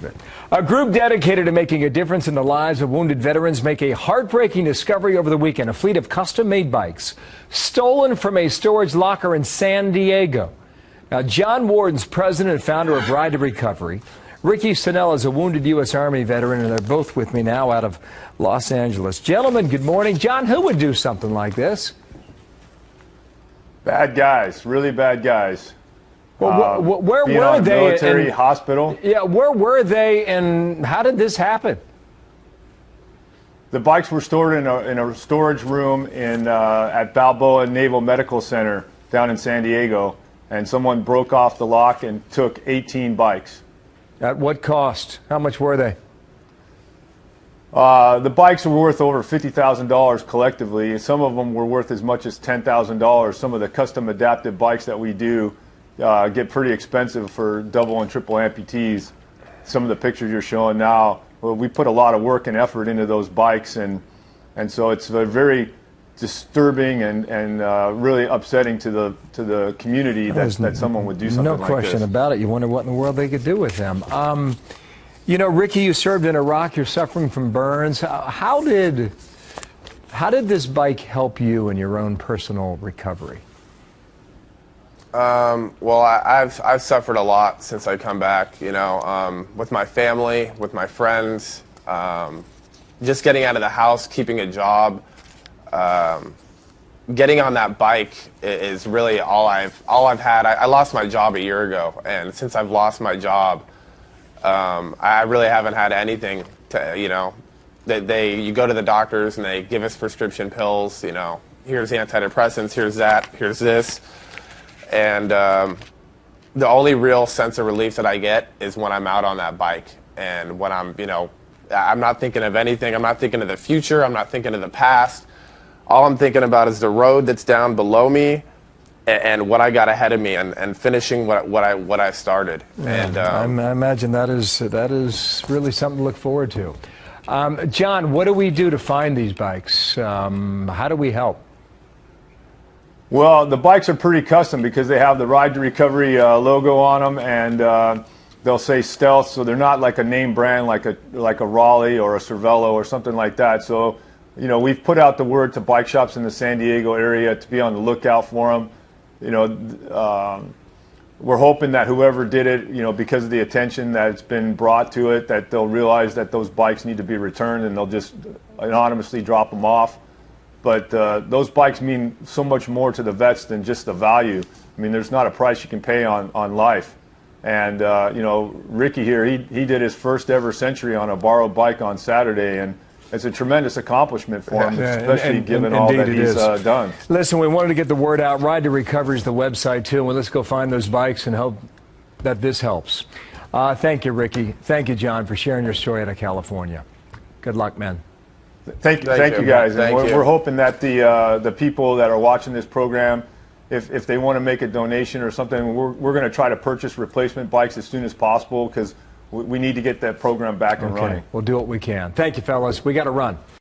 it. A group dedicated to making a difference in the lives of wounded veterans make a heartbreaking discovery over the weekend. A fleet of custom-made bikes stolen from a storage locker in San Diego. Now, John Warden's president and founder of Ride to Recovery. Ricky Sonnell is a wounded U.S. Army veteran, and they're both with me now out of Los Angeles. Gentlemen, good morning. John, who would do something like this? Bad guys, really bad guys. Well, where were they? Military hospital. Yeah, where were they, and how did this happen? The bikes were stored in a storage room at Balboa Naval Medical Center down in San Diego, and someone broke off the lock and took 18 bikes. At what cost? How much were they? The bikes were worth over $50,000 collectively. Some of them were worth as much as $10,000. Some of the custom adaptive bikes that we do get pretty expensive for double and triple amputees. Some of the pictures you're showing now, well, we put a lot of work and effort into those bikes, and so it's a very disturbing and really upsetting to the community that someone would do something like this. No question about it. You wonder what in the world they could do with them. You know, Ricky, you served in Iraq. You're suffering from burns. How did this bike help you in your own personal recovery? Well, I've suffered a lot since I come back, you know, with my family, with my friends, just getting out of the house, keeping a job, getting on that bike is really all I've had. I lost my job a year ago, and since I've lost my job, I really haven't had anything to, you know, you go to the doctors and they give us prescription pills, you know, here's antidepressants, here's that, here's this. And the only real sense of relief that I get is when I'm out on that bike. And when I'm, you know, I'm not thinking of anything. I'm not thinking of the future. I'm not thinking of the past. All I'm thinking about is the road that's down below me and what I got ahead of me and finishing what I started. Yeah, and I imagine that is really something to look forward to. John, what do we do to find these bikes? How do we help? Well, the bikes are pretty custom because they have the Ride to Recovery logo on them, and they'll say Stealth, so they're not like a name brand like a Raleigh or a Cervelo or something like that. So, you know, we've put out the word to bike shops in the San Diego area to be on the lookout for them. You know, we're hoping that whoever did it, you know, because of the attention that's been brought to it, that they'll realize that those bikes need to be returned and they'll just anonymously drop them off. But those bikes mean so much more to the vets than just the value. I mean, there's not a price you can pay on life. And, you know, Ricky here, he did his first ever century on a borrowed bike on Saturday, and it's a tremendous accomplishment for him, especially given all that he's done. Listen, we wanted to get the word out. Ride to Recovery is the website, too. Well, let's go find those bikes and hope that this helps. Thank you, Ricky. Thank you, John, for sharing your story out of California. Good luck, man. Thank you guys. And we're hoping that the people that are watching this program, if they want to make a donation or something, we're going to try to purchase replacement bikes as soon as possible because we need to get that program back and running. We'll do what we can. Thank you, fellas. We got to run.